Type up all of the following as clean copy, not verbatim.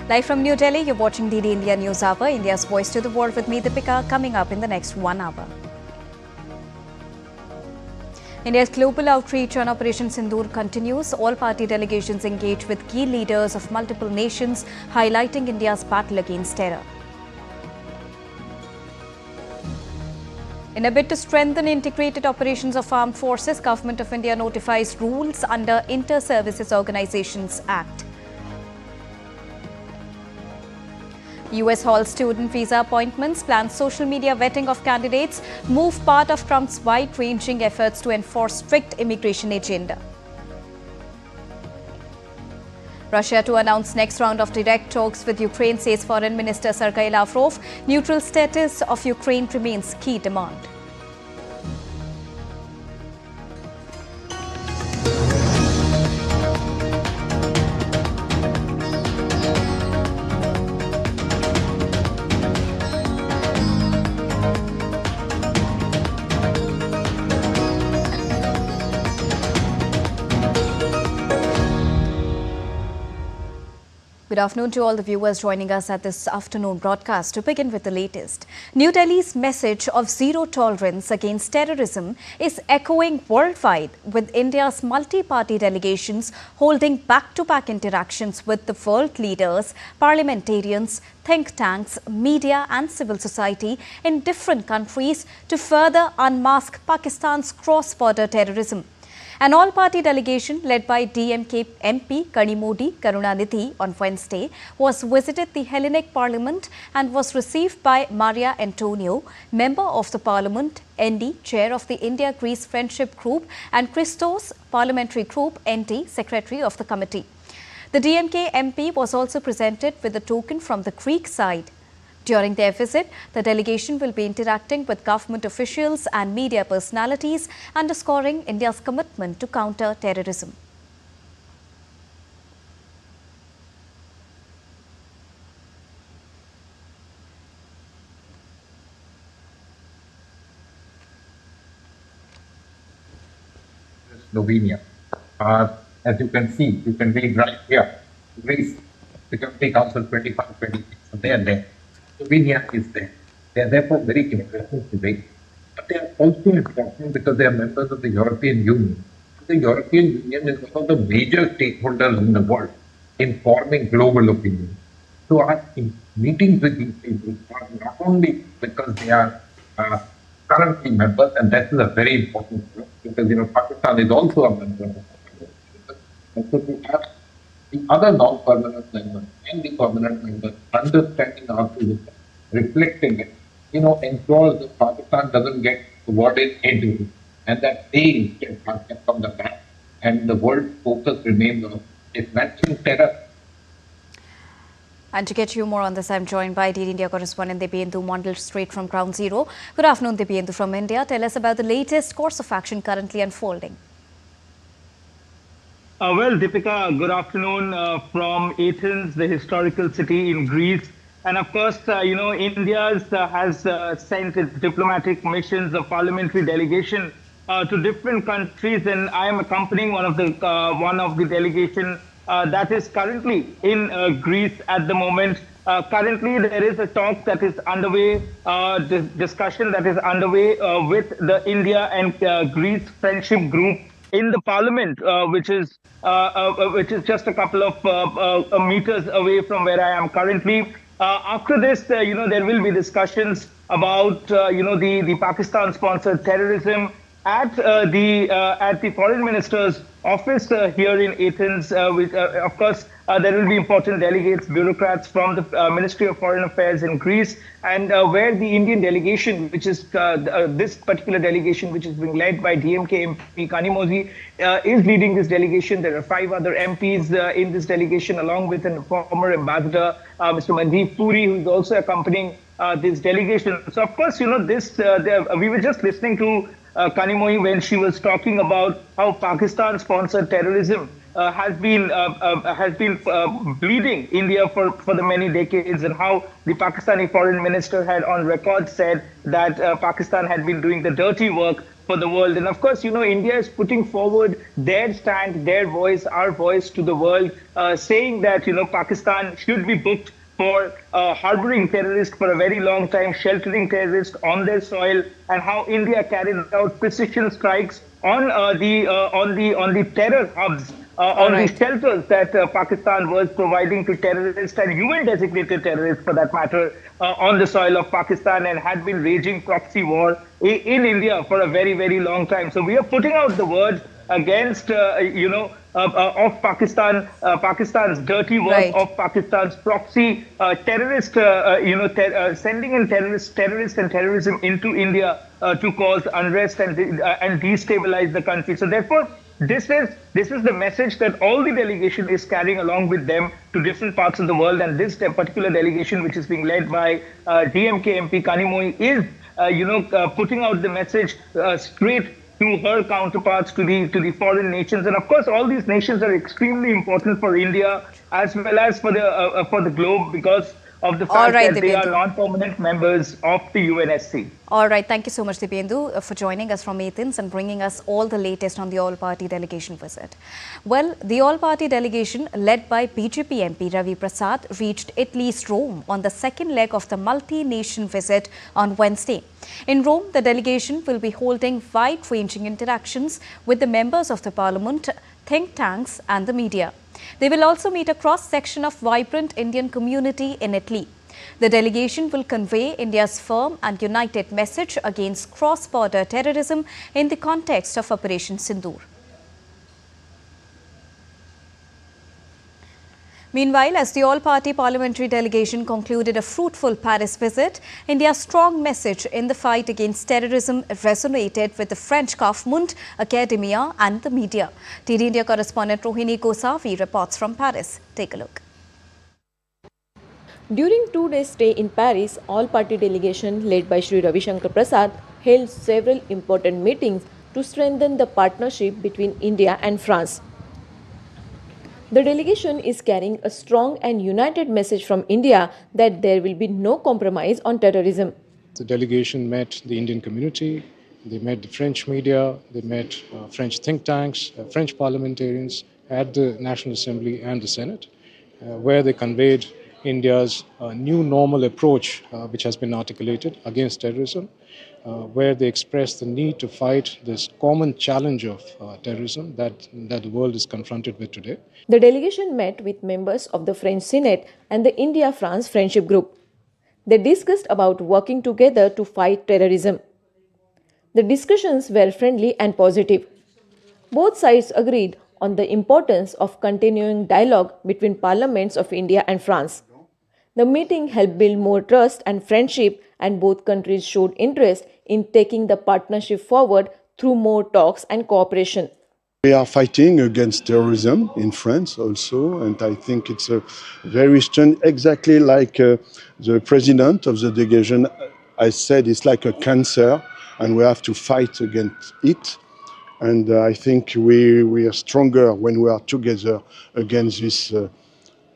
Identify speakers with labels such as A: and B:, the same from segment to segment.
A: Live from New Delhi, you're watching DD India News Hour, India's voice to the world with me, Deepika, coming up in the next 1 hour. India's global outreach on Operation Sindoor continues. All party delegations engage with key leaders of multiple nations, highlighting India's battle against terror. In a bid to strengthen integrated operations of armed forces, Government of India notifies rules under Inter-Services Organizations Act. US halts student visa appointments, plans social media vetting of candidates, move part of Trump's wide-ranging efforts to enforce strict immigration agenda. Russia to announce next round of direct talks with Ukraine, says Foreign Minister Sergei Lavrov. Neutral status of Ukraine remains key demand. Good afternoon to all the viewers joining us at this afternoon broadcast. To begin with the latest, New Delhi's message of zero tolerance against terrorism is echoing worldwide, with India's multi-party delegations holding back-to-back interactions with the world leaders, parliamentarians, think tanks, media and civil society in different countries to further unmask Pakistan's cross-border terrorism. An all-party delegation led by DMK MP Kanimodi Karunanidhi on Wednesday was visited the Hellenic Parliament and was received by Maria Antonio, Member of the Parliament, ND, Chair of the India-Greece Friendship Group, and Christos, Parliamentary Group, ND, Secretary of the Committee. The DMK MP was also presented with a token from the Greek side. During their visit, the delegation will be interacting with government officials and media personalities, underscoring India's commitment to counter terrorism.
B: Slovenia. As you can see, you can read right here. Greece, Security Council 25-26, they are there. Slovenia is there. They are therefore very important today. But they are also important because they are members of the European Union. The European Union is one of the major stakeholders in the world in forming global opinion. So our meetings with these people are not only because they are currently members, and that is a very important point, because Pakistan is also a member of the Union. So to have the other non-permanent members and the permanent members understanding our position, reflecting it, ensures that Pakistan doesn't get the word in entity, and that they instead are kept on the back, and the world's focus remains on dispatching terror.
A: And to get you more on this, I'm joined by DD India correspondent Dibyendu Mondal straight from Ground Zero. Good afternoon, Dibyendu from India. Tell us about the latest course of action currently unfolding.
C: Well, Deepika, good afternoon from Athens, the historical city in Greece. And of course, India has sent its diplomatic missions, a parliamentary delegation to different countries. And I am accompanying one of the delegation that is currently in Greece at the moment. Currently, there is a talk that is underway, discussion that is underway with the India and Greece Friendship Group in the parliament, which is just a couple of meters away from where I am currently. After this, there will be discussions about the Pakistan-sponsored terrorism at the foreign minister's office here in Athens. Which, of course, there will be important delegates, bureaucrats from the Ministry of Foreign Affairs in Greece, and where the Indian delegation, which is this particular delegation, which is being led by DMK MP Kanimodi, is leading this delegation. There are 5 other MPs in this delegation, along with a former ambassador, Mr. Mandeep Puri, who is also accompanying this delegation. So, of course, we were just listening to Kanimodi when she was talking about how Pakistan-sponsored terrorism has been bleeding India for the many decades, and how the Pakistani foreign minister had on record said that Pakistan had been doing the dirty work for the world. And of course, India is putting forward their stand, their voice, our voice to the world, saying that, Pakistan should be booked for harboring terrorists for a very long time, sheltering terrorists on their soil, and how India carried out precision strikes on the terror hubs, on the shelters that Pakistan was providing to terrorists and UN-designated terrorists, for that matter, on the soil of Pakistan, and had been raging proxy war in India for a very, very long time. So we are putting out the word against, of Pakistan, Pakistan's dirty work, of Pakistan's proxy terrorist, sending in terrorists and terrorism into India to cause unrest and destabilize the country. So therefore, this is the message that all the delegation is carrying along with them to different parts of the world. And this particular delegation, which is being led by DMK MP Kanimoy, is putting out the message straight to her counterparts, to the foreign nations. And of course, all these nations are extremely important for India as well as for the globe, because of the fact that they are non-permanent members of the UNSC.
A: All right. Thank you so much, Dipendu, for joining us from Athens and bringing us all the latest on the all-party delegation visit. Well, the all-party delegation led by BJP MP Ravi Prasad reached Italy's Rome on the second leg of the multi-nation visit on Wednesday. In Rome, the delegation will be holding wide-ranging interactions with the members of the parliament, think tanks and the media. They will also meet a cross-section of vibrant Indian community in Italy. The delegation will convey India's firm and united message against cross-border terrorism in the context of Operation Sindoor. Meanwhile, as the all-party parliamentary delegation concluded a fruitful Paris visit, India's strong message in the fight against terrorism resonated with the French government, academia and the media. TD India correspondent Rohini Gosavi reports from Paris. Take a look.
D: During 2 days stay in Paris, all-party delegation led by Shri Ravi Shankar Prasad held several important meetings to strengthen the partnership between India and France. The delegation is carrying a strong and united message from India that there will be no compromise on terrorism.
E: The delegation met the Indian community, they met the French media, they met French think tanks, French parliamentarians at the National Assembly and the Senate, where they conveyed India's new normal approach, which has been articulated against terrorism, where they expressed the need to fight this common challenge of terrorism that the world is confronted with today.
D: The delegation met with members of the French Senate and the India-France Friendship Group. They discussed about working together to fight terrorism. The discussions were friendly and positive. Both sides agreed on the importance of continuing dialogue between parliaments of India and France. The meeting helped build more trust and friendship, and both countries showed interest in taking the partnership forward through more talks and cooperation.
F: We are fighting against terrorism in France also, and I think it's a very strong, exactly like the president of the delegation I said, it's like a cancer, and we have to fight against it. And I think we are stronger when we are together against this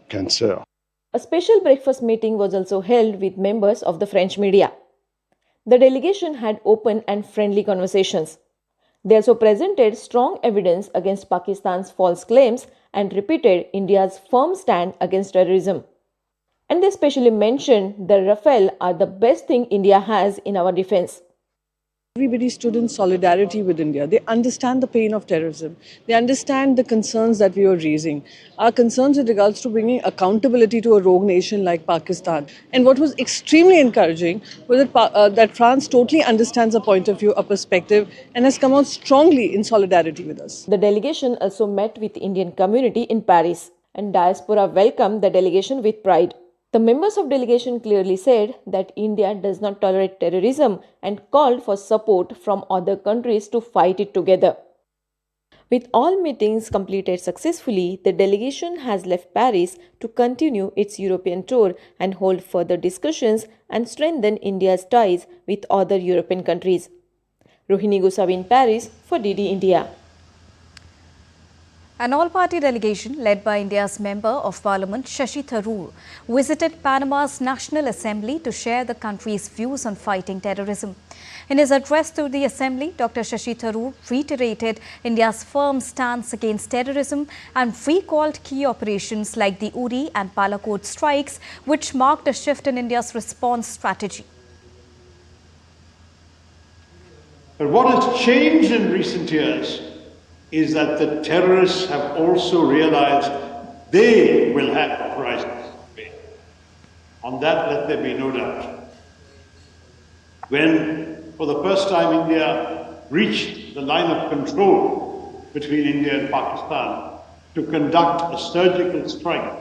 F: cancer.
D: A special breakfast meeting was also held with members of the French media. The delegation had open and friendly conversations. They also presented strong evidence against Pakistan's false claims and repeated India's firm stand against terrorism. And they especially mentioned that Rafale are the best thing India has in our defense.
G: Everybody stood in solidarity with India. They understand the pain of terrorism. They understand the concerns that we were raising. Our concerns with regards to bringing accountability to a rogue nation like Pakistan. And what was extremely encouraging was that France totally understands a point of view, a perspective, and has come out strongly in solidarity with us.
D: The delegation also met with the Indian community in Paris, and diaspora welcomed the delegation with pride. The members of delegation clearly said that India does not tolerate terrorism and called for support from other countries to fight it together. With all meetings completed successfully, the delegation has left Paris to continue its European tour and hold further discussions and strengthen India's ties with other European countries. Rohini Gosavi in Paris for DD India.
A: An all-party delegation led by India's Member of Parliament Shashi Tharoor visited Panama's National Assembly to share the country's views on fighting terrorism. In his address to the Assembly, Dr. Shashi Tharoor reiterated India's firm stance against terrorism and recalled key operations like the Uri and Palakot strikes, which marked a shift in India's response strategy.
H: But what has changed in recent years is that the terrorists have also realized they will have uprisings. On that, let there be no doubt. When, for the first time, India reached the line of control between India and Pakistan to conduct a surgical strike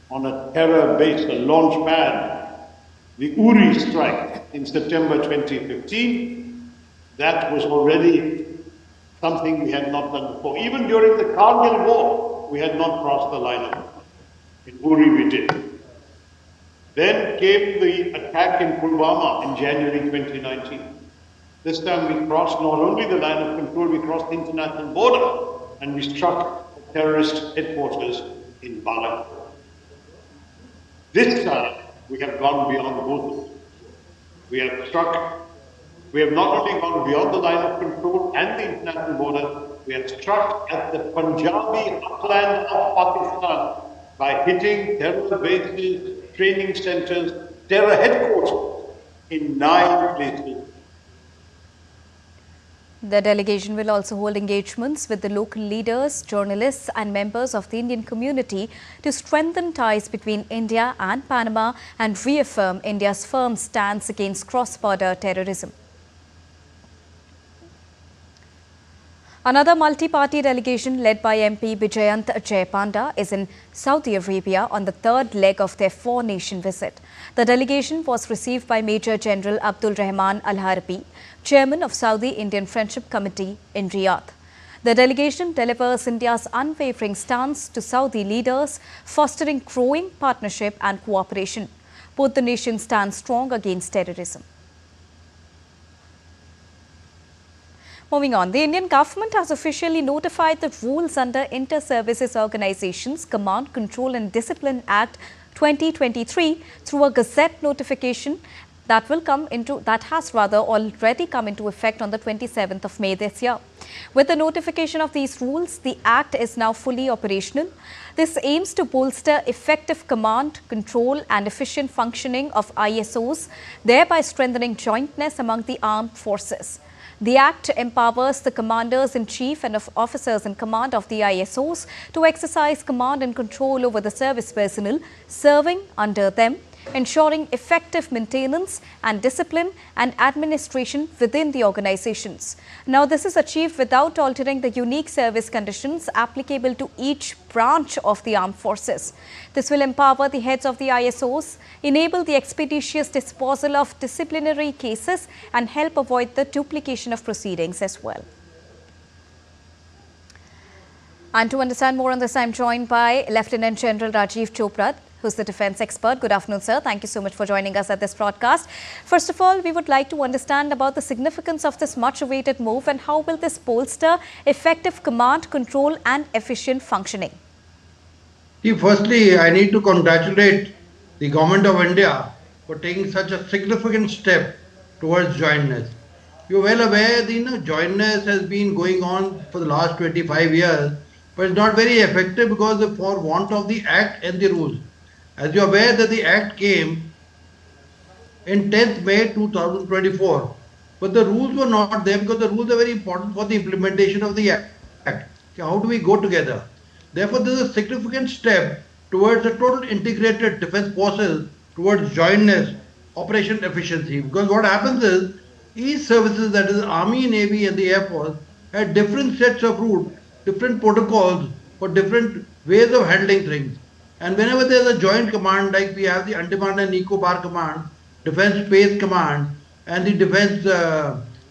H: on a terror base, a launch pad, the Uri strike in September 2015, that was already something we had not done before. Even during the Kargil War, we had not crossed the line of control. In Uri we did. Then came the attack in Pulwama in January 2019. This time we crossed not only the line of control, we crossed the international border and we struck the terrorist headquarters in Balak. This time we have gone beyond both. We have not only gone beyond the line of control and the international border, we have struck at the Punjabi upland of Pakistan by hitting terror bases, training centers, terror headquarters in 9 places.
A: The delegation will also hold engagements with the local leaders, journalists and members of the Indian community to strengthen ties between India and Panama and reaffirm India's firm stance against cross-border terrorism. Another multi-party delegation led by MP Dushyant Jayapanda is in Saudi Arabia on the third leg of their four-nation visit. The delegation was received by Major General Abdul Rahman Al-Harbi, Chairman of Saudi Indian Friendship Committee in Riyadh. The delegation delivers India's unwavering stance to Saudi leaders, fostering growing partnership and cooperation. Both the nations stand strong against terrorism. Moving on, the Indian government has officially notified the rules under Inter-Services Organizations Command, Control and Discipline Act 2023 through a Gazette notification that has already come into effect on the 27th of May this year. With the notification of these rules, the Act is now fully operational. This aims to bolster effective command, control and efficient functioning of ISOs, thereby strengthening jointness among the armed forces. The Act empowers the commanders-in-chief and officers in command of the ISOs to exercise command and control over the service personnel serving under them, ensuring effective maintenance and discipline and administration within the organizations. Now, this is achieved without altering the unique service conditions applicable to each branch of the armed forces. This will empower the heads of the ISOs, enable the expeditious disposal of disciplinary cases and help avoid the duplication of proceedings as well. And to understand more on this, I am joined by Lieutenant General Rajiv Chopra, who's the defense expert. Good afternoon, sir. Thank you so much for joining us at this broadcast. First of all, we would like to understand about the significance of this much-awaited move and how will this bolster effective command, control and efficient functioning?
I: Firstly, I need to congratulate the Government of India for taking such a significant step towards jointness. You're well aware that jointness has been going on for the last 25 years, but it's not very effective because for want of the Act and the rules. As you are aware that the Act came in 10th May 2024, but the rules were not there because the rules are very important for the implementation of the Act. How do we go together? Therefore, there is a significant step towards a total integrated defense forces, towards jointness, operation efficiency. Because what happens is, each services, that is Army, Navy and the Air Force, had different sets of rules, different protocols for different ways of handling things. And whenever there is a joint command, like we have the Andaman and Nicobar Command, Defence Space Command, and the Defence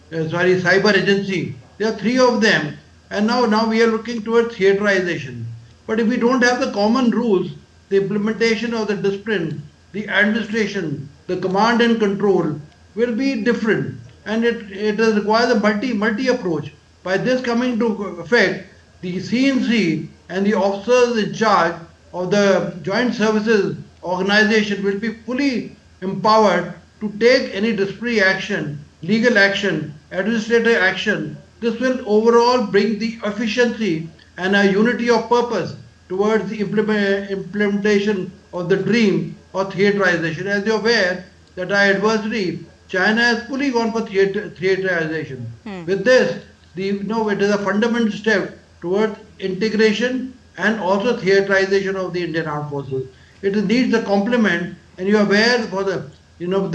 I: Cyber Agency, there are 3 of them, and now we are looking towards theaterization. But if we don't have the common rules, the implementation of the discipline, the administration, the command and control will be different, and it requires a multi approach. By this coming to effect, the CNC and the officers in charge of the joint services organization will be fully empowered to take any disciplinary action, legal action, administrative action. This will overall bring the efficiency and a unity of purpose towards the implementation of the dream of theaterization. As you're aware that our adversary, China, has fully gone for theaterization. With this, it is a fundamental step towards integration and also theaterization of the Indian Armed Forces. It needs a complement, and you are aware for the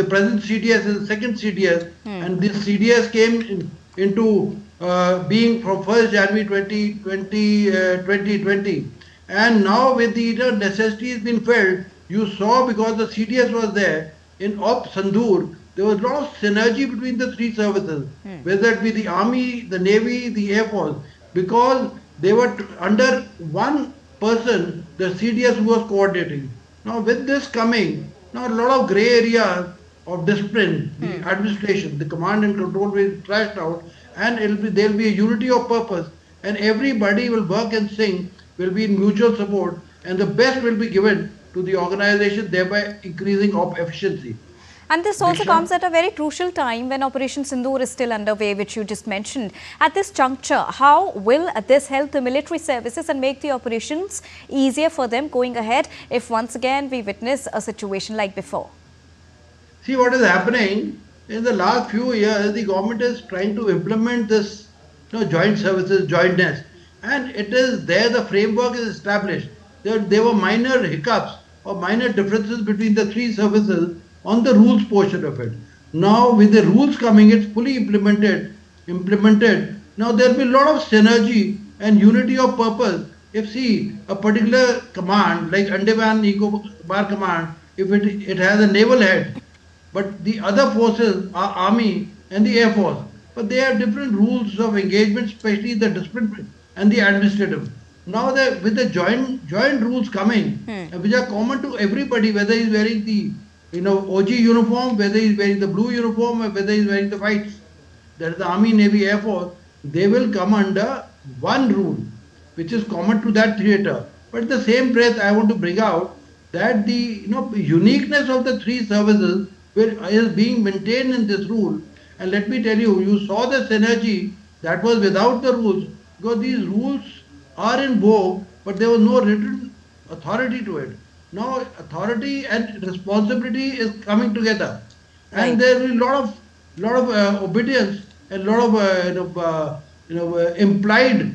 I: present CDS is the second CDS, and this CDS came into being from 1st January 2020. And now with the necessity has been felt, you saw because the CDS was there, in Sindoor, there was a lot of synergy between the three services, whether it be the Army, the Navy, the Air Force, because they were under one person, the CDS who was coordinating. Now with this coming, now a lot of grey areas of discipline, the administration, the command and control will be trashed out, and there will be a unity of purpose, and everybody will work and sing, will be in mutual support, and the best will be given to the organization, thereby increasing of efficiency.
A: And this also comes at a very crucial time when Operation Sindoor is still underway, which you just mentioned. At this juncture, how will this help the military services and make the operations easier for them going ahead if once again we witness a situation like before?
I: See what is happening in the last few years, the government is trying to implement this joint services, jointness, and it is there, the framework is established. There were minor hiccups or minor differences between the three services on the rules portion of it. Now with the rules coming, it's fully implemented. Now there will be a lot of synergy and unity of purpose. If a particular command like Andaman Nicobar Command, if it has a naval head, but the other forces are Army and the Air Force, but they have different rules of engagement, especially the discipline and the administrative. Now with the joint rules coming, which are common to everybody, whether he's wearing the OG uniform, whether he's wearing the blue uniform, or whether he's wearing the white, that is the Army, Navy, Air Force, they will come under one rule, which is common to that theatre. But at the same breath, I want to bring out that the uniqueness of the three services is being maintained in this rule. And let me tell you, you saw the synergy that was without the rules, because these rules are in vogue, but there was no written authority to it. Now authority and responsibility is coming together, and there will be a lot of obedience and a lot of implied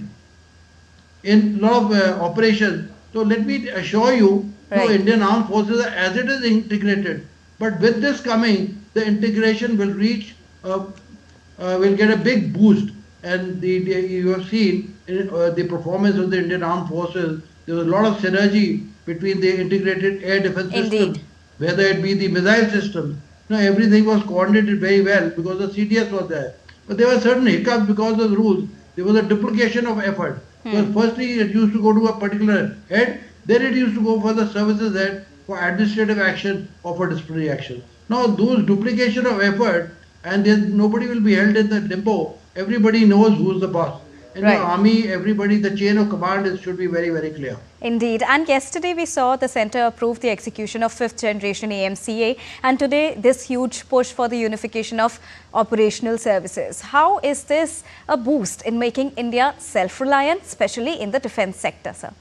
I: in a lot of operations. So let me assure you, Indian Armed Forces as it is integrated, but with this coming, the integration will reach, will get a big boost, and you have seen the performance of the Indian Armed Forces. There was a lot of synergy between the integrated air defense system, whether it be the missile system. Everything was coordinated very well because the CDS was there. But there were certain hiccups because of the rules. There was a duplication of effort. Because firstly, it used to go to a particular head, then it used to go for the services head for administrative action or for disciplinary action. Now, those duplication of effort, and then nobody will be held in the limbo. Everybody knows who's the boss. In the Army, everybody, the chain of command should be very, very clear.
A: Indeed. And yesterday we saw the centre approve the execution of 5th generation AMCA, and today this huge push for the unification of operational services. How is this a boost in making India self-reliant, especially in the defence sector, sir?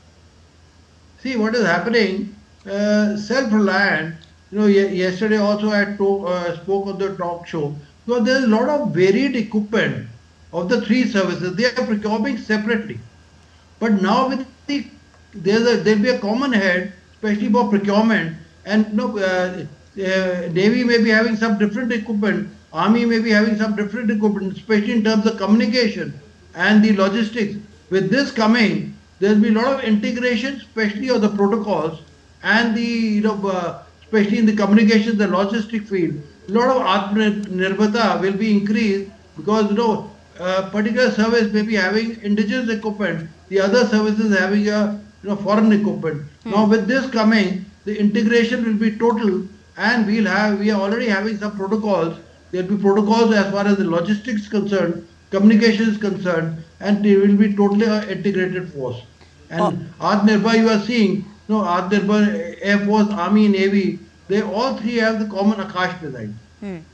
I: See what is happening, self-reliant. Yesterday also I spoke on the talk show, because there is a lot of varied equipment of the three services. They are procuring separately, but now with there will be a common head, especially for procurement. And Navy may be having some different equipment, Army may be having some different equipment, especially in terms of communication and the logistics. With this coming, there will be a lot of integration, especially of the protocols and the especially in the communication, the logistic field. A lot of Atmanirbharta will be increased, because particular service may be having indigenous equipment, the other services having a foreign equipment. Now with this coming, the integration will be total, and we are already having some protocols. There will be protocols as far as the logistics is concerned, communication is concerned, and it will be totally an integrated force. And Atmanirbhar, you are seeing, Atmanirbhar, Air Force, Army, Navy, they all three have the common Akash missile.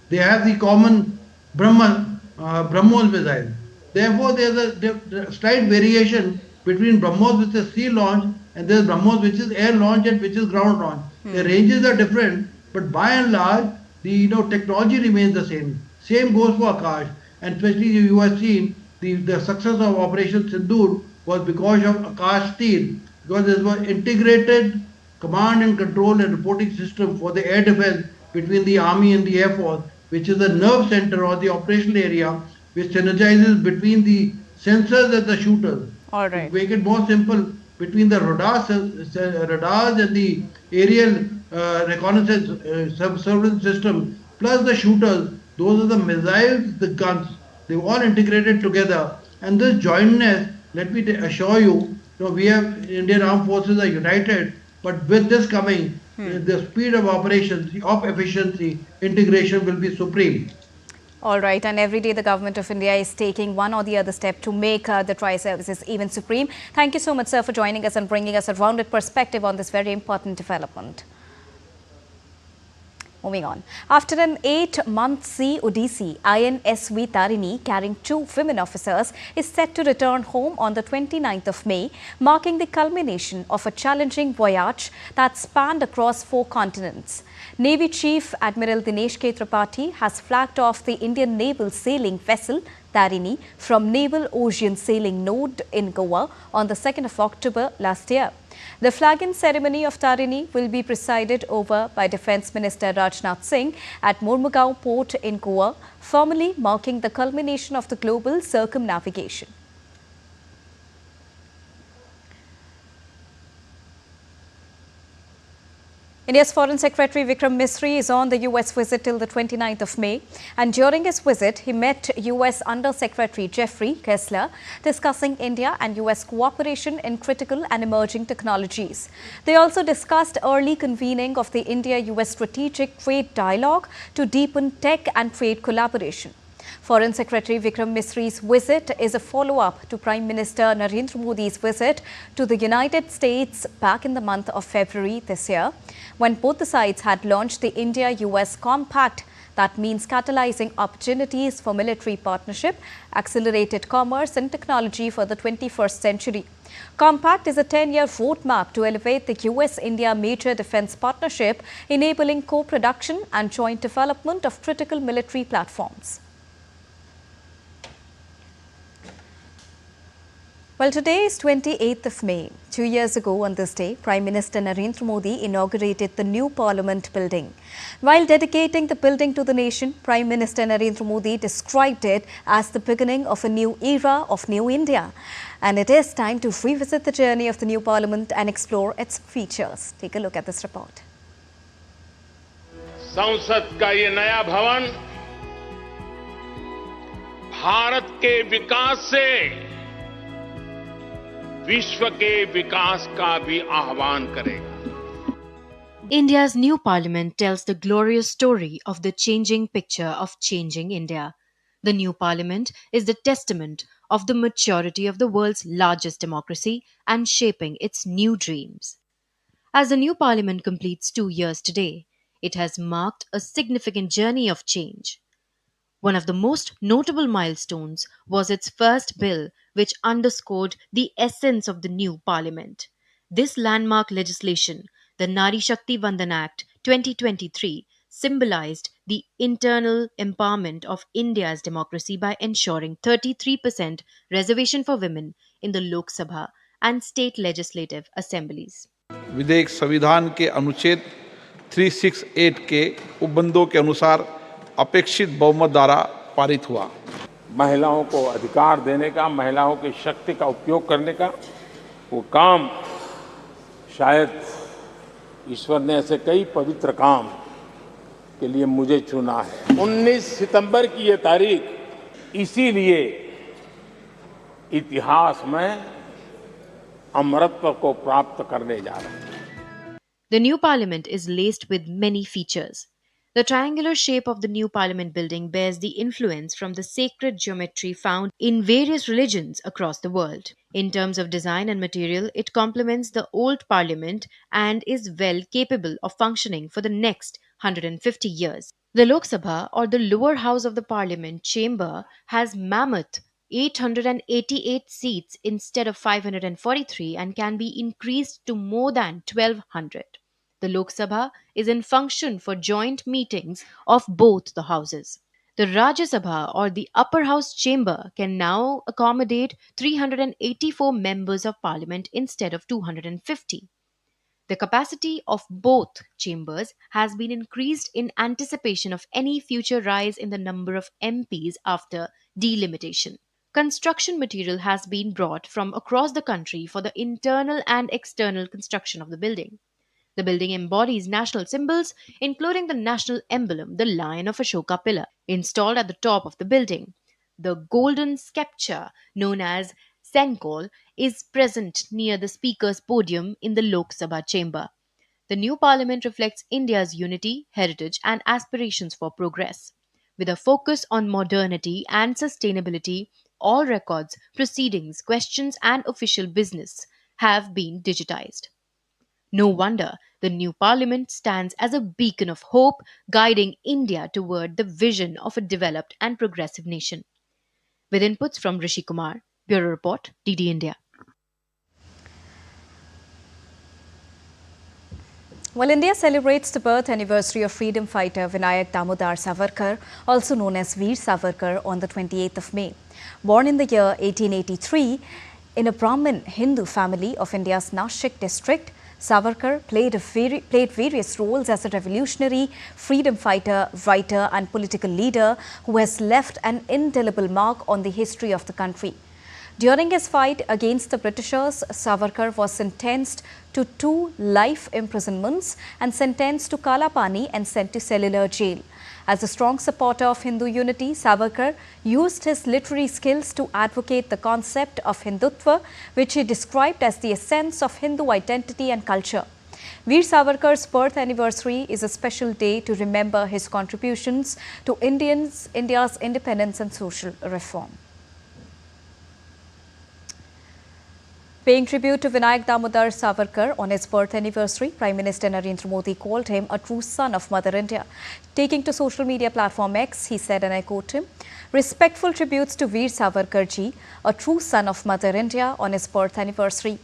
I: They have the common BrahMos missile. Therefore, there's a slight variation between BrahMos, which is sea launch, and there's BrahMos, which is air launch and which is ground launch. The ranges are different, but by and large, the technology remains the same. Same goes for Akash, and especially you have seen the success of Operation Sindoor was because of Akash Steel, because there was integrated command and control and reporting system for the air defense between the Army and the Air Force, which is the nerve center or the operational area, which synergizes between the sensors and the shooters.
A: All right.
I: To make it more simple, between the radars and the aerial reconnaissance surveillance system, plus the shooters, those are the missiles, the guns, they've all integrated together. And this jointness, let me assure you, we have Indian Armed Forces are united, but with this coming, the speed of operations, of efficiency, integration will be supreme.
A: All right, and every day the Government of India is taking one or the other step to make the tri-services even supreme. Thank you so much, sir, for joining us and bringing us a rounded perspective on this very important development. Moving on. After an 8-month sea odyssey, INSV Tarini, carrying 2 women officers, is set to return home on the 29th of May, marking the culmination of a challenging voyage that spanned across 4 continents. Navy Chief Admiral Dinesh K. Tripathi has flagged off the Indian naval sailing vessel Tarini from Naval Ocean Sailing Node in Goa on the 2nd of October last year. The flagging ceremony of Tarini will be presided over by Defence Minister Rajnath Singh at Mormugao Port in Goa, formally marking the culmination of the global circumnavigation. India's Foreign Secretary Vikram Misri is on the US visit till the 29th of May, and during his visit, he met US Under Secretary Jeffrey Kessler, discussing India and US cooperation in critical and emerging technologies. They also discussed early convening of the India-US Strategic Trade Dialogue to deepen tech and trade collaboration. Foreign Secretary Vikram Misri's visit is a follow-up to Prime Minister Narendra Modi's visit to the United States back in the month of February this year, when both the sides had launched the India-US Compact that means catalyzing opportunities for military partnership, accelerated commerce and technology for the 21st century. Compact is a 10-year roadmap to elevate the US-India major defense partnership, enabling co-production and joint development of critical military platforms. Well, today is 28th of May. 2 years ago on this day, Prime Minister Narendra Modi inaugurated the new Parliament building. While dedicating the building to the nation, Prime Minister Narendra Modi described it as the beginning of a new era of New India. And it is time to revisit the journey of the new Parliament and explore its features. Take a look at this report.
J: संसद का ये नया भवन भारत के विकास से विश्व के विकास का भी आह्वान करेगा.
K: India's new parliament tells the glorious story of the changing picture of changing India. The new parliament is the testament of the maturity of the world's largest democracy and shaping its new dreams. As the new parliament completes 2 years today, it has marked a significant journey of change. One of the most notable milestones was its first bill, which underscored the essence of the new parliament. This landmark legislation, the Nari Shakti Vandan Act 2023, symbolized the internal empowerment of India's democracy by ensuring 33% reservation for women in the Lok Sabha and state legislative assemblies.
L: विधेयक संविधान के अनुच्छेद 368 के उपबंधों के अनुसार अपेक्षित बहुमत द्वारा पारित हुआ.
J: महिलाओं को अधिकार देने का, महिलाओं की शक्ति का उपयोग करने का वो काम, शायद ईश्वर ने ऐसे कई पवित्र काम के लिए मुझे चुना है. 19 सितंबर की ये तारीख इसीलिए इतिहास में अमरत्व को प्राप्त करने जा रहा है.
K: The new parliament is laced with many features. The triangular shape of the new parliament building bears the influence from the sacred geometry found in various religions across the world. In terms of design and material, it complements the old parliament and is well capable of functioning for the next 150 years. The Lok Sabha, or the lower house of the parliament chamber, has mammoth 888 seats instead of 543 and can be increased to more than 1200. The Lok Sabha is in function for joint meetings of both the houses. The Rajya Sabha, or the upper house chamber, can now accommodate 384 members of parliament instead of 250. The capacity of both chambers has been increased in anticipation of any future rise in the number of MPs after delimitation. Construction material has been brought from across the country for the internal and external construction of the building. The building embodies national symbols, including the national emblem, the Lion of Ashoka pillar, installed at the top of the building. The golden sceptre, known as Senkol, is present near the Speaker's podium in the Lok Sabha chamber. The new parliament reflects India's unity, heritage, and aspirations for progress. With a focus on modernity and sustainability, all records, proceedings, questions, and official business have been digitized. No wonder the new parliament stands as a beacon of hope, guiding India toward the vision of a developed and progressive nation. With inputs from Rishi Kumar, Bureau Report, DD India.
A: Well, India celebrates the birth anniversary of freedom fighter Vinayak Saburkar, also known as Veer Savarkar, on the 28th of May. Born in the year 1883 in a Brahmin Hindu family of India's Nashik district, Savarkar played various roles as a revolutionary, freedom fighter, writer and political leader who has left an indelible mark on the history of the country. During his fight against the Britishers, Savarkar was sentenced to 2 life imprisonments and sentenced to Kalapani and sent to cellular jail. As a strong supporter of Hindu unity, Savarkar used his literary skills to advocate the concept of Hindutva, which he described as the essence of Hindu identity and culture. Veer Savarkar's birth anniversary is a special day to remember his contributions to India's independence and social reform. Paying tribute to Vinayak Saburkar on his birth anniversary, Prime Minister Narendra Modi called him a true son of Mother India. Taking to social media platform X, he said, and I quote him, "Respectful tributes to Veer Savarkar ji, a true son of Mother India, on his birth anniversary.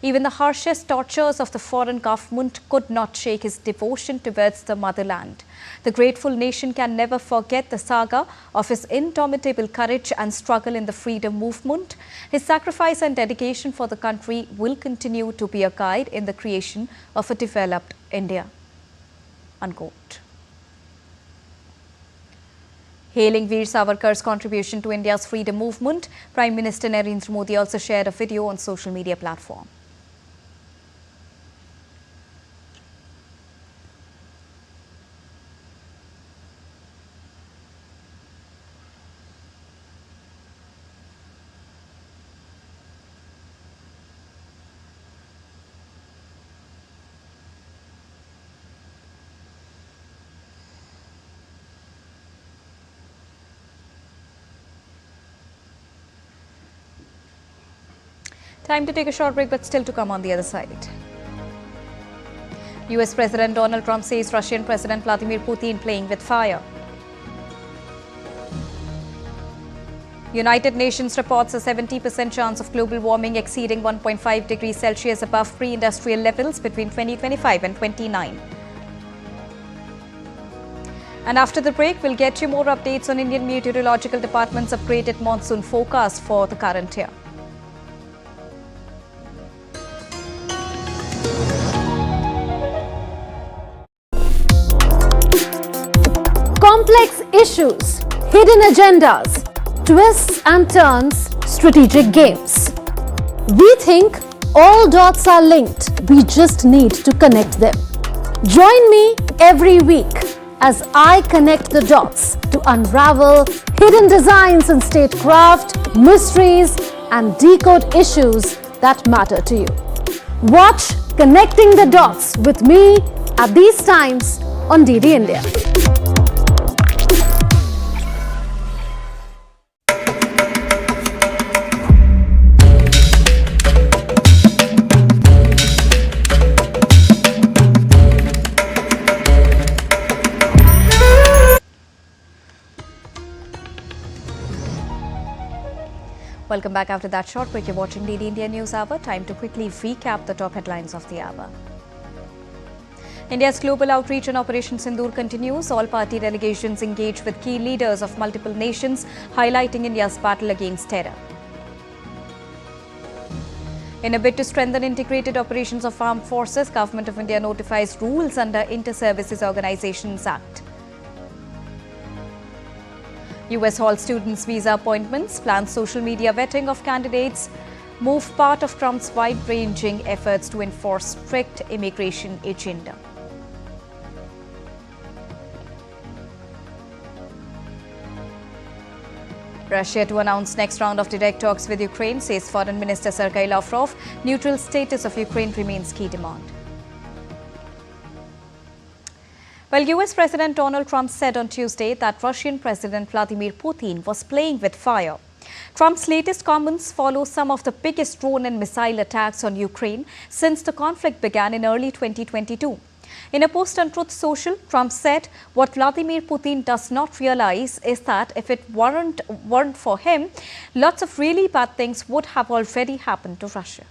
A: Even the harshest tortures of the foreign government could not shake his devotion towards the motherland. The grateful nation can never forget the saga of his indomitable courage and struggle in the freedom movement. His sacrifice and dedication for the country will continue to be a guide in the creation of a developed India." Unquote. Hailing Veer Savarkar's contribution to India's freedom movement, Prime Minister Narendra Modi also shared a video on social media platform. Time to take a short break, but still to come on the other side. US President Donald Trump says Russian President Vladimir Putin playing with fire. United Nations reports a 70% chance of global warming exceeding 1.5 degrees Celsius above pre-industrial levels between 2025 and 29. And after the break, we'll get you more updates on Indian Meteorological Department's upgraded monsoon forecast for the current year.
M: Complex issues, hidden agendas, twists and turns, strategic games. We think all dots are linked. We just need to connect them. Join me every week as I connect the dots to unravel hidden designs in statecraft, mysteries, and decode issues that matter to you. Watch Connecting the Dots with me at these times on DD India.
A: Welcome back after that short break. You're watching DD India News Hour. Time to quickly recap the top headlines of the hour. India's global outreach on Operation Sindoor continues. All party delegations engage with key leaders of multiple nations, highlighting India's battle against terror. In a bid to strengthen integrated operations of armed forces, Government of India notifies rules under Inter-Services Organizations Act. US halts students' visa appointments, plans social media vetting of candidates, move part of Trump's wide-ranging efforts to enforce strict immigration agenda. Russia to announce next round of direct talks with Ukraine, says Foreign Minister Sergei Lavrov. Neutral status of Ukraine remains key demand. Well, US President Donald Trump said on Tuesday that Russian President Vladimir Putin was playing with fire. Trump's latest comments follow some of the biggest drone and missile attacks on Ukraine since the conflict began in early 2022. In a post on Truth Social, Trump said what Vladimir Putin does not realize is that if it weren't for him, lots of really bad things would have already happened to Russia.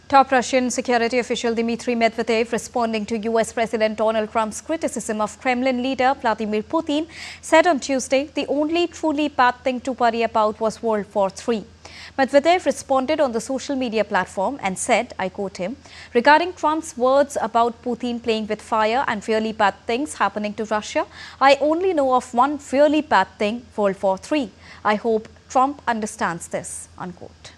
A: Top Russian security official Dmitry Medvedev, responding to US President Donald Trump's criticism of Kremlin leader Vladimir Putin, said on Tuesday the only truly bad thing to worry about was World War III. Medvedev responded on the social media platform and said, I quote him, regarding Trump's words about Putin playing with fire and really bad things happening to Russia, I only know of one really bad thing, World War III. I hope Trump understands this, unquote.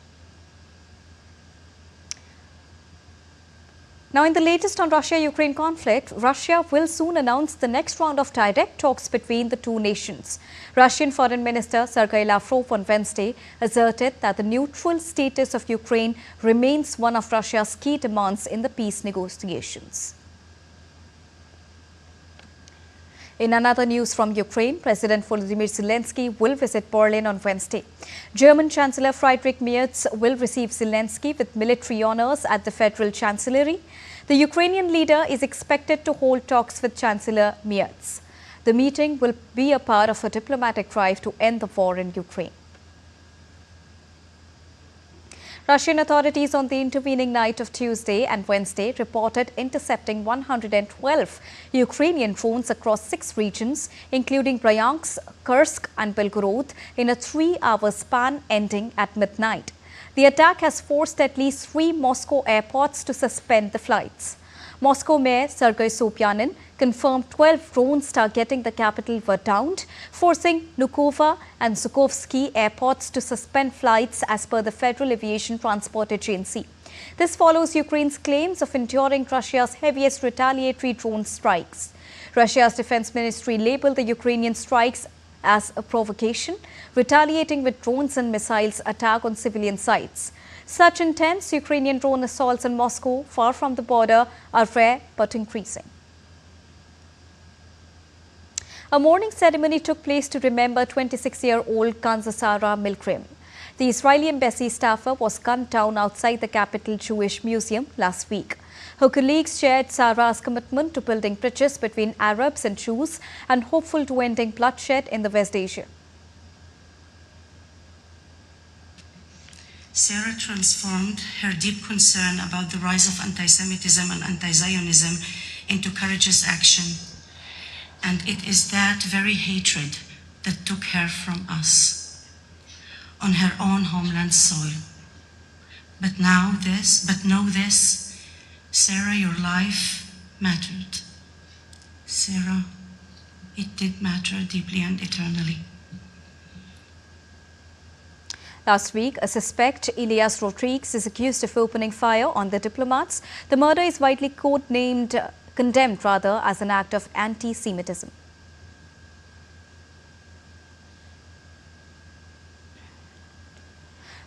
A: Now, in the latest on Russia-Ukraine conflict, Russia will soon announce the next round of direct talks between the two nations. Russian Foreign Minister Sergei Lavrov on Wednesday asserted that the neutral status of Ukraine remains one of Russia's key demands in the peace negotiations. In another news from Ukraine, President Volodymyr Zelensky will visit Berlin on Wednesday. German Chancellor Friedrich Merz will receive Zelensky with military honors at the Federal Chancellery. The Ukrainian leader is expected to hold talks with Chancellor Merz. The meeting will be a part of a diplomatic drive to end the war in Ukraine. Russian authorities on the intervening night of Tuesday and Wednesday reported intercepting 112 Ukrainian drones across 6 regions, including Bryansk, Kursk and Belgorod, in a 3-hour span ending at midnight. The attack has forced at least 3 Moscow airports to suspend the flights. Moscow Mayor Sergei Sobyanin confirmed 12 drones targeting the capital were downed, forcing Nukovo and Zhukovsky airports to suspend flights as per the Federal Aviation Transport Agency. This follows Ukraine's claims of enduring Russia's heaviest retaliatory drone strikes. Russia's defense ministry labeled the Ukrainian strikes as a provocation, retaliating with drones and missiles attack on civilian sites. Such intense Ukrainian drone assaults in Moscow, far from the border, are rare but increasing. A mourning ceremony took place to remember 26-year-old Kasara Milim. The Israeli embassy staffer was gunned down outside the capital Jewish Museum last week. Her colleagues shared Sarah's commitment to building bridges between Arabs and Jews and hopeful to ending bloodshed in the West Asia.
N: Sarah transformed her deep concern about the rise of anti-Semitism and anti-Zionism into courageous action. And it is that very hatred that took her from us on her own homeland soil. But know this, Sarah, your life mattered. Sarah, it did matter deeply and eternally.
A: Last week, a suspect, Elias Rodriguez, is accused of opening fire on the diplomats. The murder is widely condemned as an act of anti-Semitism.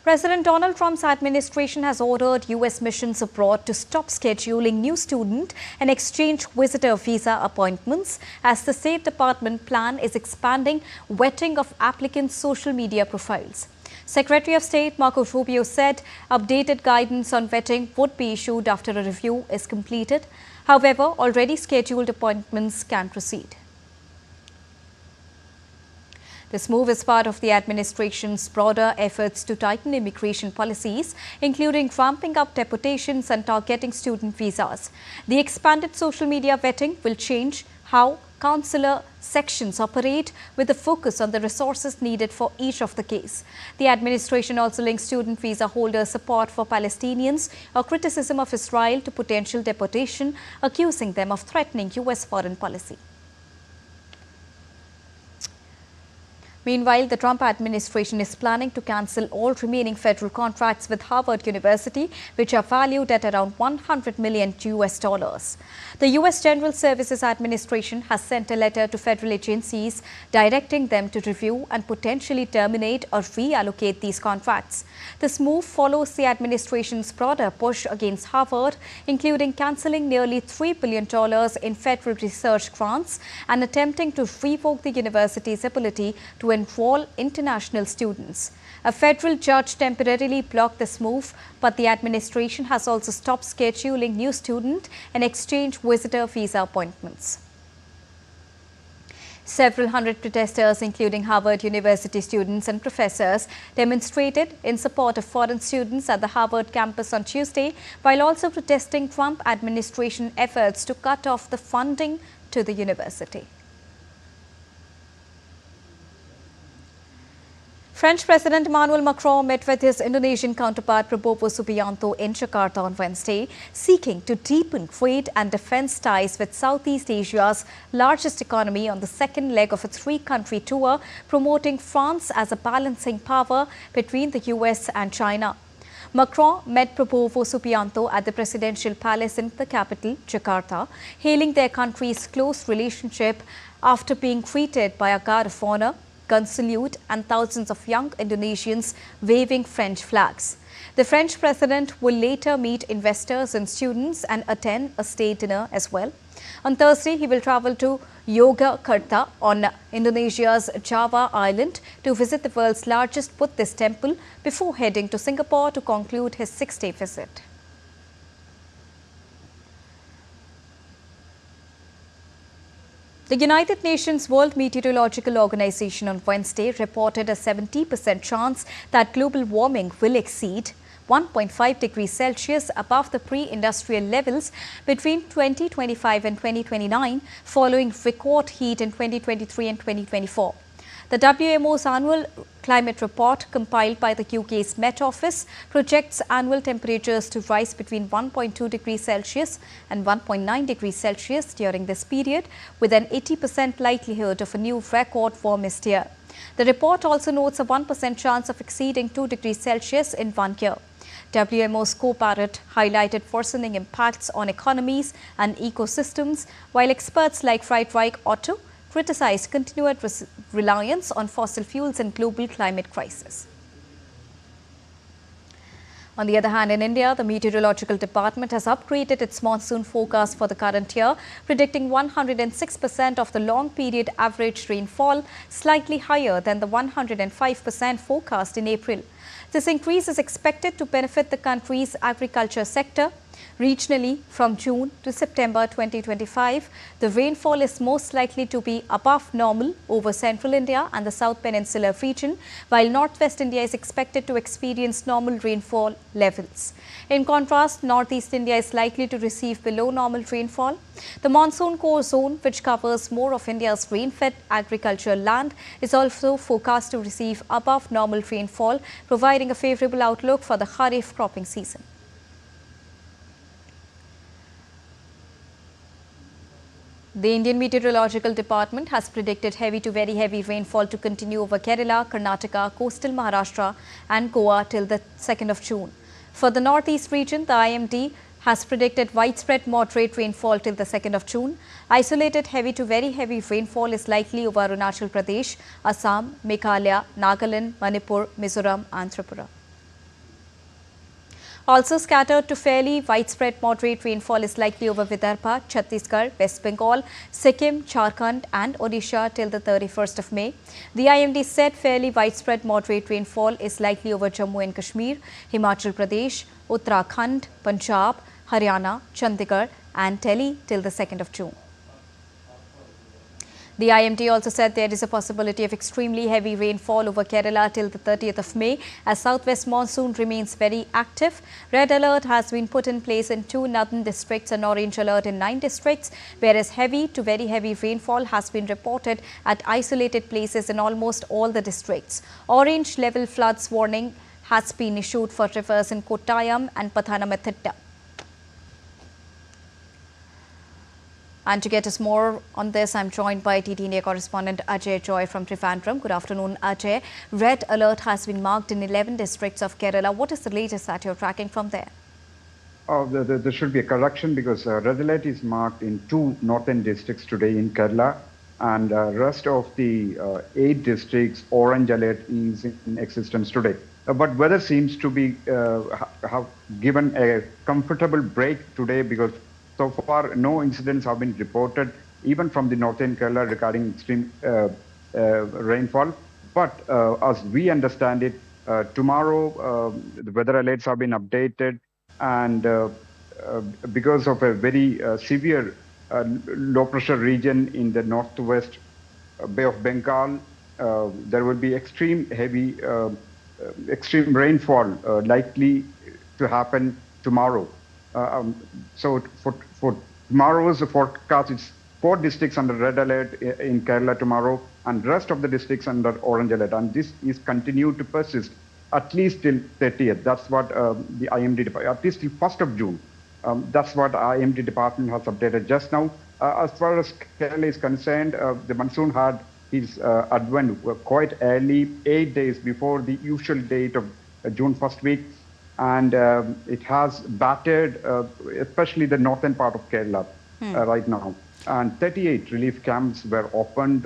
A: President Donald Trump's administration has ordered U.S. missions abroad to stop scheduling new student and exchange visitor visa appointments as the State Department plan is expanding vetting of applicants' social media profiles. Secretary of State Marco Rubio said updated guidance on vetting would be issued after a review is completed. However, already scheduled appointments can proceed. This move is part of the administration's broader efforts to tighten immigration policies, including ramping up deportations and targeting student visas. The expanded social media vetting will change how consular sections operate, with a focus on the resources needed for each of the case. The administration also links student visa holders' support for Palestinians or criticism of Israel to potential deportation, accusing them of threatening US foreign policy. Meanwhile, the Trump administration is planning to cancel all remaining federal contracts with Harvard University, which are valued at around $100 million. The U.S. General Services Administration has sent a letter to federal agencies directing them to review and potentially terminate or reallocate these contracts. This move follows the administration's broader push against Harvard, including cancelling nearly $3 billion in federal research grants and attempting to revoke the university's ability to enroll international students. A federal judge temporarily blocked this move, but the administration has also stopped scheduling new student and exchange visitor visa appointments. Several hundred protesters, including Harvard University students and professors, demonstrated in support of foreign students at the Harvard campus on Tuesday, while also protesting Trump administration efforts to cut off the funding to the university. French President Emmanuel Macron met with his Indonesian counterpart Prabowo Subianto in Jakarta on Wednesday, seeking to deepen trade and defence ties with Southeast Asia's largest economy on the second leg of a three-country tour, promoting France as a balancing power between the US and China. Macron met Prabowo Subianto at the presidential palace in the capital, Jakarta, hailing their country's close relationship after being greeted by a guard of honor, gun salute and thousands of young Indonesians waving French flags. The French president will later meet investors and students and attend a state dinner as well. On Thursday, he will travel to Yogyakarta on Indonesia's Java island to visit the world's largest Buddhist temple before heading to Singapore to conclude his 6-day visit. The United Nations World Meteorological Organization on Wednesday reported a 70% chance that global warming will exceed 1.5 degrees Celsius above the pre-industrial levels between 2025 and 2029, following record heat in 2023 and 2024. The WMO's annual climate report, compiled by the UK's Met Office, projects annual temperatures to rise between 1.2 degrees Celsius and 1.9 degrees Celsius during this period, with an 80% likelihood of a new record warmest year. The report also notes a 1% chance of exceeding 2 degrees Celsius in 1 year. WMO's co-pilot highlighted worsening impacts on economies and ecosystems, while experts like Friedrich Otto criticized continued reliance on fossil fuels and global climate crisis. On the other hand, in India, the Meteorological Department has upgraded its monsoon forecast for the current year, predicting 106% of the long-period average rainfall, slightly higher than the 105% forecast in April. This increase is expected to benefit the country's agriculture sector. Regionally, from June to September 2025, the rainfall is most likely to be above normal over central India and the South Peninsular region, while northwest India is expected to experience normal rainfall levels. In contrast, northeast India is likely to receive below normal rainfall. The monsoon core zone, which covers more of India's rain-fed agricultural land, is also forecast to receive above normal rainfall, providing a favourable outlook for the Kharif cropping season. The Indian Meteorological Department has predicted heavy to very heavy rainfall to continue over Kerala, Karnataka, coastal Maharashtra and Goa till the 2nd of June. For the northeast region, the IMD has predicted widespread moderate rainfall till the 2nd of June. Isolated heavy to very heavy rainfall is likely over Arunachal Pradesh, Assam, Meghalaya, Nagaland, Manipur, Mizoram and Tripura. Also scattered to fairly widespread moderate rainfall is likely over Vidarbha, Chhattisgarh, West Bengal, Sikkim, Jharkhand and Odisha till the 31st of May. The IMD said fairly widespread moderate rainfall is likely over Jammu and Kashmir, Himachal Pradesh, Uttarakhand, Punjab, Haryana, Chandigarh, and Delhi till the 2nd of June. The IMD also said there is a possibility of extremely heavy rainfall over Kerala till the 30th of May as southwest monsoon remains very active. Red alert has been put in place in 2 northern districts and orange alert in 9 districts, whereas heavy to very heavy rainfall has been reported at isolated places in almost all the districts. Orange level floods warning has been issued for rivers in Kottayam and Pathanamthitta. And to get us more on this, I'm joined by TT India correspondent Ajay Joy from Trivandrum. Good afternoon, Ajay. Red alert has been marked in 11 districts of Kerala. What is the latest that you're tracking from there?
O: There should be a correction because red alert is marked in 2 northern districts today in Kerala, and rest of the 8 districts orange alert is in existence today. But weather seems to be have given a comfortable break today because so far no incidents have been reported even from the northern Kerala regarding extreme rainfall. But as we understand it, tomorrow the weather alerts have been updated, and because of a very severe low pressure region in the northwest Bay of Bengal, there will be extreme rainfall likely to happen tomorrow. So for tomorrow's forecast, it's 4 districts under red alert in Kerala tomorrow, and rest of the districts under orange alert. And this is continued to persist at least till 30th. That's what the IMD, at least till 1st of June. That's what IMD department has updated just now. As far as Kerala is concerned, the monsoon had its advent quite early, 8 days before the usual date of June 1st week. And it has battered especially the northern part of Kerala right now. And 38 relief camps were opened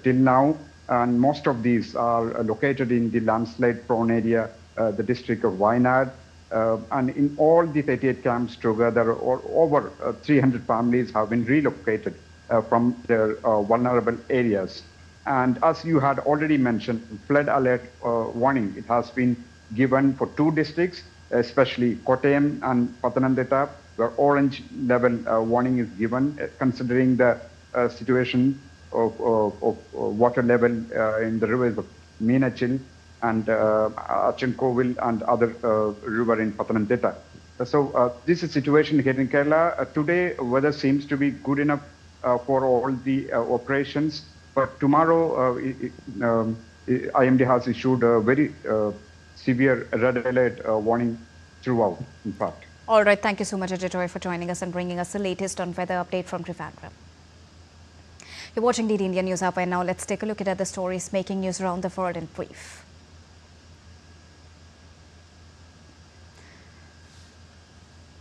O: till now, and most of these are located in the landslide-prone area, the district of Wayanad. And in all the 38 camps together, over 300 families have been relocated from their vulnerable areas. And as you had already mentioned, flood alert warning, it has been given for 2 districts, especially Kottayam and Pathanamthitta, where orange level warning is given, considering the situation of water level in the rivers of Meenachil and Achenkovil and other river in Pathanamthitta. So this is the situation here in Kerala. Today, weather seems to be good enough for all the operations, but tomorrow IMD has issued a very severe red alert warning throughout, in fact.
A: All right. Thank you so much, Ajay Joy, for joining us and bringing us the latest on weather update from Trivandrum. You're watching DD India News Hour, and now let's take a look at the stories making news around the world in brief.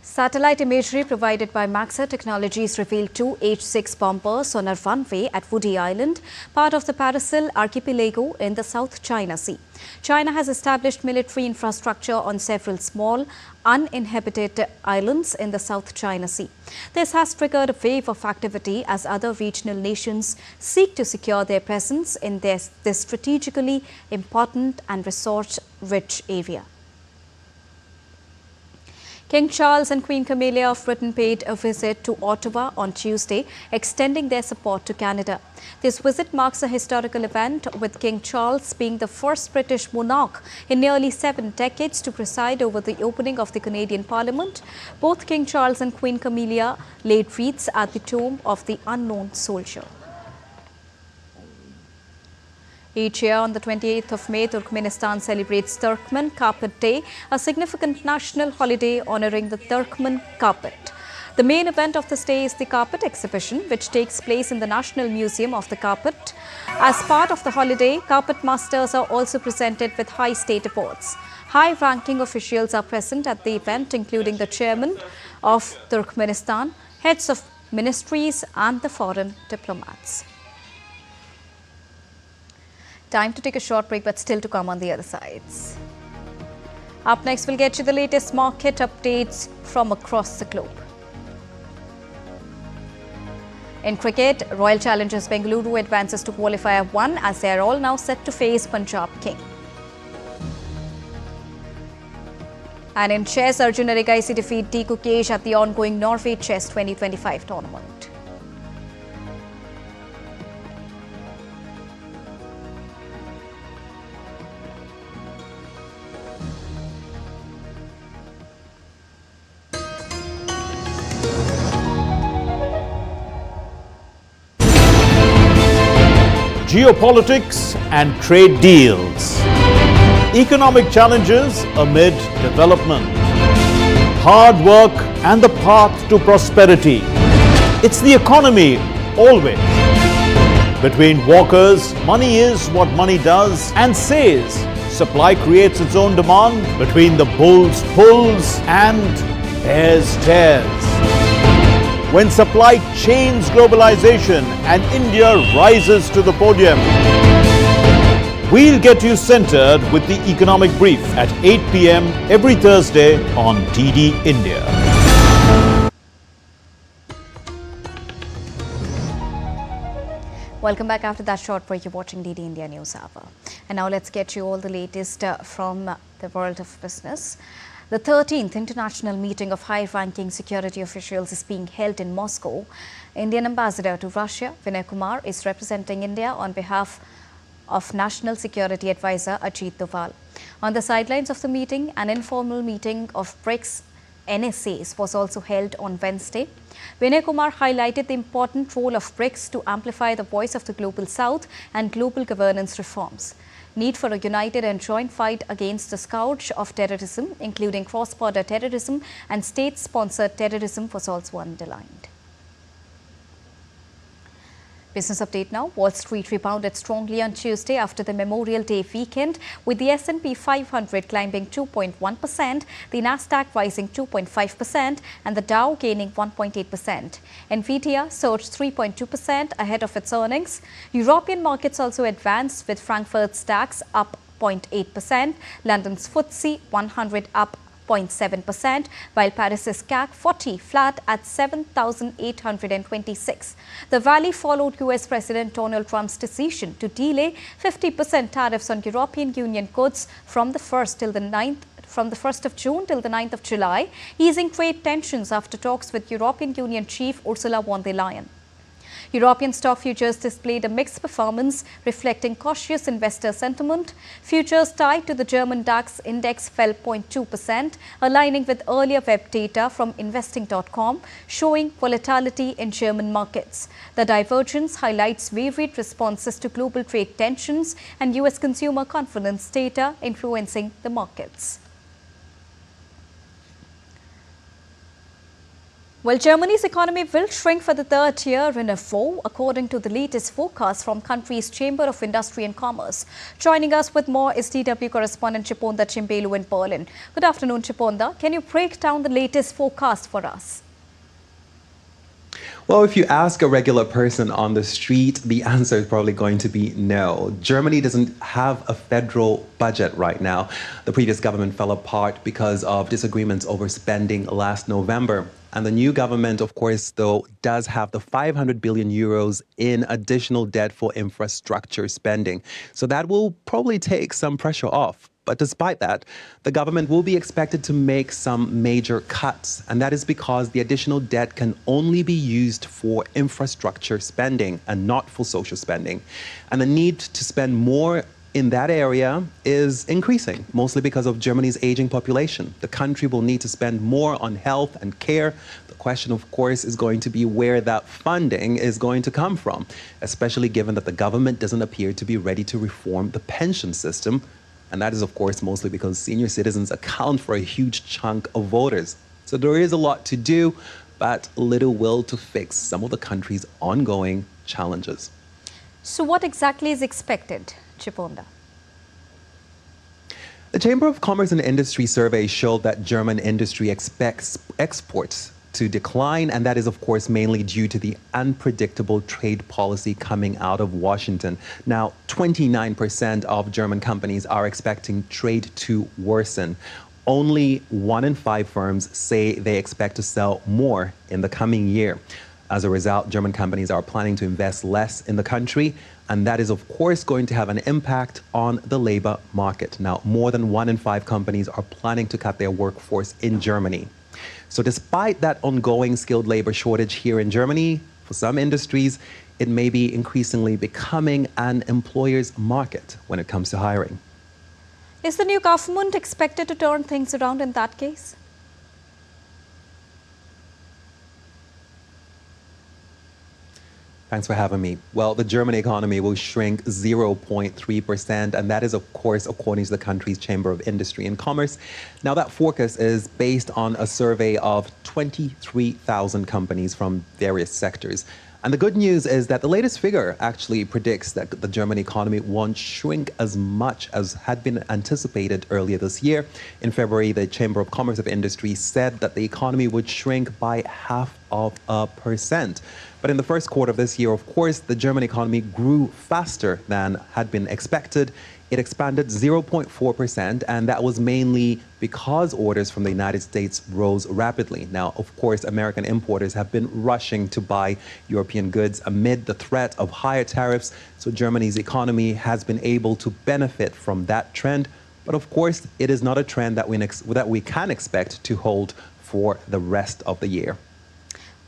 A: Satellite imagery provided by Maxar Technologies revealed 2 H-6 bombers on a runway at Woody Island, part of the Parasil archipelago in the South China Sea. China has established military infrastructure on several small, uninhabited islands in the South China Sea. This has triggered a wave of activity as other regional nations seek to secure their presence in this strategically important and resource-rich area. King Charles and Queen Camilla of Britain paid a visit to Ottawa on Tuesday, extending their support to Canada. This visit marks a historical event, with King Charles being the first British monarch in nearly 7 decades to preside over the opening of the Canadian Parliament. Both King Charles and Queen Camilla laid wreaths at the tomb of the unknown soldier. Each year on the 28th of May, Turkmenistan celebrates Turkmen Carpet Day, a significant national holiday honoring the Turkmen carpet. The main event of this day is the carpet exhibition, which takes place in the National Museum of the Carpet. As part of the holiday, carpet masters are also presented with high state awards. High-ranking officials are present at the event, including the chairman of Turkmenistan, heads of ministries and the foreign diplomats. Time to take a short break, but still to come on the other sides. Up next, we'll get you the latest market updates from across the globe. In cricket, Royal Challengers Bengaluru advances to qualifier 1 as they are all now set to face Punjab King. And in chess, Arjun Erigaisi defeat T. Kukesh at the ongoing Norway Chess 2025 tournament.
P: Geopolitics and trade deals. Economic challenges amid development. Hard work and the path to prosperity. It's the economy always. Between walkers, money is what money does and says. Supply creates its own demand. Between the bulls pulls and bears tears. When supply chains globalization and India rises to the podium. We'll get you centered with the economic brief at 8 p.m. every Thursday on DD India.
A: Welcome back after that short break. You're watching DD India News Hour. And now let's get you all the latest from the world of business. The 13th International Meeting of High-Ranking Security Officials is being held in Moscow. Indian Ambassador to Russia, Vinayak is representing India on behalf of National Security Advisor Ajit Doval. On the sidelines of the meeting, an informal meeting of BRICS NSAs was also held on Wednesday. Vinayak highlighted the important role of BRICS to amplify the voice of the Global South and global governance reforms. Need for a united and joint fight against the scourge of terrorism, including cross-border terrorism and state-sponsored terrorism, was also underlined. Business update now. Wall Street rebounded strongly on Tuesday after the Memorial Day weekend, with the S&P 500 climbing 2.1%, the Nasdaq rising 2.5% and the Dow gaining 1.8%. Nvidia surged 3.2% ahead of its earnings. European markets also advanced, with Frankfurt's DAX up 0.8%, London's FTSE 100 up 0.7%, while Paris's CAC 40 flat at 7,826. The rally followed US President Donald Trump's decision to delay 50% tariffs on European Union goods from the 1st of June till the 9th of July, easing trade tensions after talks with European Union chief Ursula von der Leyen. European stock futures displayed a mixed performance, reflecting cautious investor sentiment. Futures tied to the German DAX index fell 0.2%, aligning with earlier web data from investing.com, showing volatility in German markets. The divergence highlights varied responses to global trade tensions and US consumer confidence data influencing the markets. Well, Germany's economy will shrink for the third year in a row, according to the latest forecast from country's Chamber of Industry and Commerce. Joining us with more is DW correspondent Chiponda Chimbelu in Berlin. Good afternoon, Chiponda. Can you break down the latest forecast for us?
Q: Well, if you ask a regular person on the street, the answer is probably going to be no. Germany doesn't have a federal budget right now. The previous government fell apart because of disagreements over spending last November. And the new government, of course, though, does have the 500 billion euros in additional debt for infrastructure spending. So that will probably take some pressure off. But despite that, the government will be expected to make some major cuts. And that is because the additional debt can only be used for infrastructure spending and not for social spending. And the need to spend more in that area is increasing, mostly because of Germany's aging population. The country will need to spend more on health and care. The question, of course, is going to be where that funding is going to come from, especially given that the government doesn't appear to be ready to reform the pension system. And that is, of course, mostly because senior citizens account for a huge chunk of voters. So there is a lot to do, but little will to fix some of the country's ongoing challenges.
A: So what exactly is expected, Chiponda?
Q: The Chamber of Commerce and Industry survey showed that German industry expects exports to decline, and that is, of course, mainly due to the unpredictable trade policy coming out of Washington. Now, 29% of German companies are expecting trade to worsen. Only 1 in 5 firms say they expect to sell more in the coming year. As a result, German companies are planning to invest less in the country, and that is, of course, going to have an impact on the labor market. Now, more than 1 in 5 companies are planning to cut their workforce in Germany. So despite that ongoing skilled labor shortage here in Germany, for some industries, it may be increasingly becoming an employer's market when it comes to hiring.
A: Is the new government expected to turn things around in that case?
Q: Thanks for having me. Well, the German economy will shrink 0.3%, and that is, of course, according to the country's Chamber of Industry and Commerce. Now, that forecast is based on a survey of 23,000 companies from various sectors. And the good news is that the latest figure actually predicts that the German economy won't shrink as much as had been anticipated earlier this year. In February, the Chamber of Commerce of Industry said that the economy would shrink by 0.5%. But in the first quarter of this year, of course, the German economy grew faster than had been expected. It expanded 0.4%, and that was mainly because orders from the United States rose rapidly. Now, of course, American importers have been rushing to buy European goods amid the threat of higher tariffs, so Germany's economy has been able to benefit from that trend. But of course, it is not a trend that we can expect to hold for the rest of the year.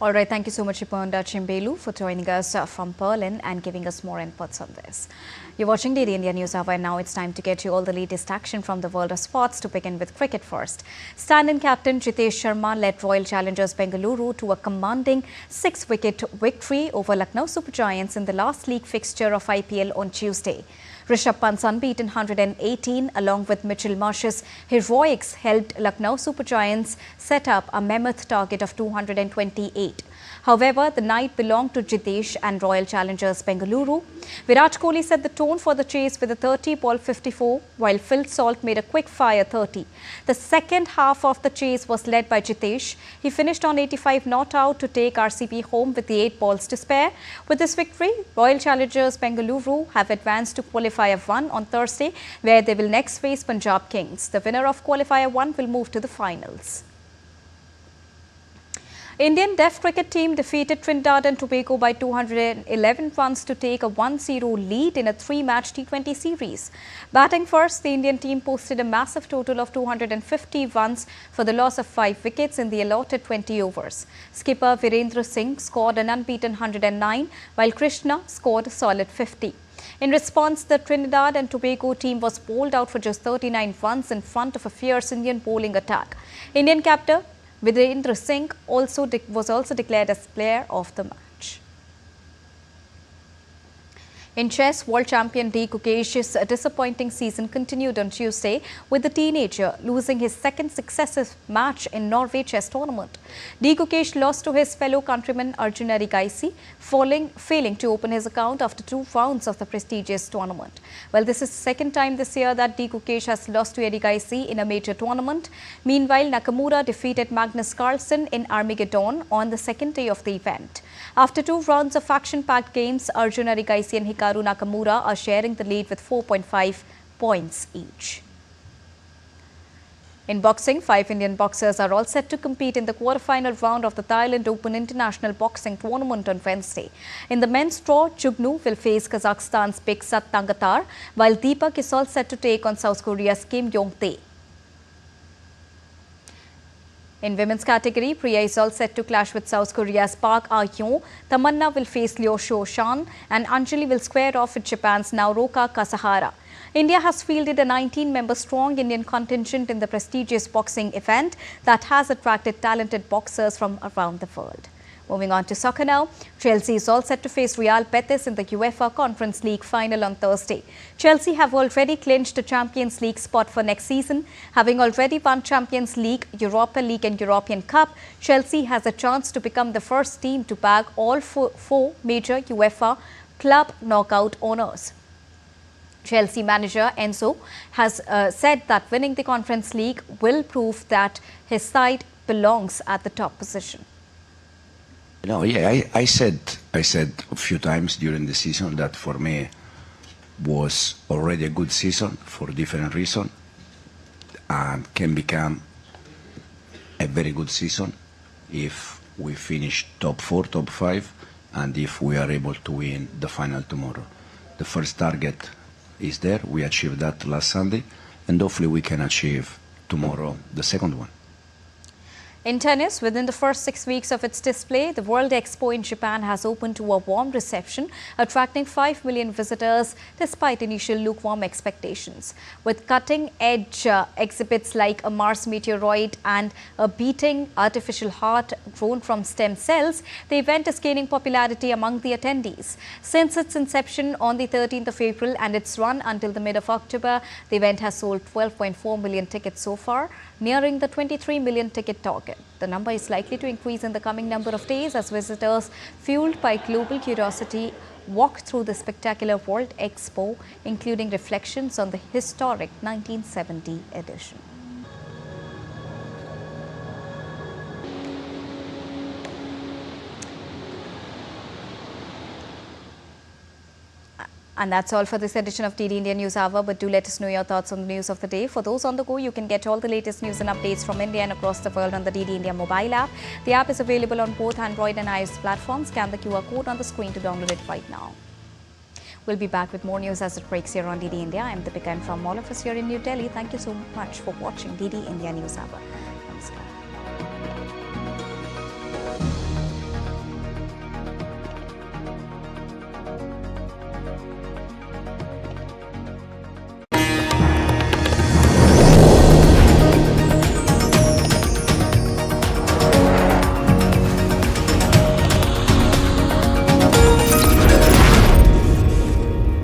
A: All right, thank you so much, Iponda Chimbelu, for joining us from Berlin and giving us more inputs on this. You're watching Daily India News Hour, and now it's time to get you all the latest action from the world of sports. To begin with cricket first. Stand-in captain Jitesh Sharma led Royal Challengers Bengaluru to a commanding 6-wicket victory over Lucknow Super Giants in the last league fixture of IPL on Tuesday. Rishabh Pant's unbeaten 118 along with Mitchell Marsh's heroics helped Lucknow Super Giants set up a mammoth target of 228. However, the night belonged to Jitesh and Royal Challengers Bengaluru. Virat Kohli set the tone for the chase with a 30-ball 54, while Phil Salt made a quick-fire 30. The second half of the chase was led by Jitesh. He finished on 85 not out to take RCB home with the 8 balls to spare. With this victory, Royal Challengers Bengaluru have advanced to Qualifier 1 on Thursday, where they will next face Punjab Kings. The winner of Qualifier 1 will move to the finals. Indian Deaf cricket team defeated Trinidad and Tobago by 211 runs to take a 1-0 lead in a 3-match T20 series. Batting first, the Indian team posted a massive total of 250 runs for the loss of 5 wickets in the allotted 20 overs. Skipper Virendra Singh scored an unbeaten 109, while Krishna scored a solid 50. In response, the Trinidad and Tobago team was bowled out for just 39 runs in front of a fierce Indian bowling attack. Indian captain Virendra Singh was also declared as player of the match. In chess, world champion D. Gukesh's disappointing season continued on Tuesday, with the teenager losing his second successive match in Norway chess tournament. D. Gukesh lost to his fellow countryman Arjun Erigaisi, failing to open his account after 2 rounds of the prestigious tournament. Well, this is the second time this year that D. Gukesh has lost to Erigaisi in a major tournament. Meanwhile, Nakamura defeated Magnus Carlsen in Armageddon on the second day of the event. After 2 rounds of action-packed games, Arjun Erigaisi and Hikaru Nakamura are sharing the lead with 4.5 points each. In boxing, 5 Indian boxers are all set to compete in the quarter-final round of the Thailand Open International Boxing Tournament on Wednesday. In the men's draw, Jugnu will face Kazakhstan's Beksat Tangatar, while Deepak is all set to take on South Korea's Kim Yong-tae. In women's category, Priya is all set to clash with South Korea's Park Ah-yeon. Tamanna will face Liu Shou-shan, and Anjali will square off with Japan's Naoka Kasahara. India has fielded a 19-member strong Indian contingent in the prestigious boxing event that has attracted talented boxers from around the world. Moving on to soccer now, Chelsea is all set to face Real Betis in the UEFA Conference League final on Thursday. Chelsea have already clinched a Champions League spot for next season. Having already won Champions League, Europa League and European Cup, Chelsea has a chance to become the first team to bag all four major UEFA club knockout honours. Chelsea manager Enzo has said that winning the Conference League will prove that his side belongs at the top position.
R: No, yeah, I said a few times during the season that for me was already a good season for different reasons, and can become a very good season if we finish top 4, top 5, and if we are able to win the final tomorrow. The first target is there. We achieved that last Sunday, and hopefully we can achieve tomorrow the second one.
A: In tennis, within the first 6 weeks of its display, the World Expo in Japan has opened to a warm reception, attracting 5 million visitors despite initial lukewarm expectations. With cutting-edge exhibits like a Mars meteoroid and a beating artificial heart grown from stem cells, the event is gaining popularity among the attendees. Since its inception on the 13th of April and its run until the mid of October, the event has sold 12.4 million tickets so far, nearing the 23 million ticket target. The number is likely to increase in the coming number of days as visitors, fueled by global curiosity, walk through the spectacular World Expo, including reflections on the historic 1970 edition. And that's all for this edition of DD India News Hour. But do let us know your thoughts on the news of the day. For those on the go, you can get all the latest news and updates from India and across the world on the DD India mobile app. The app is available on both Android and iOS platforms. Scan the QR code on the screen to download it right now. We'll be back with more news as it breaks here on DD India. I'm Deepika, and from all of us here in New Delhi, thank you so much for watching DD India News Hour. Namaskar.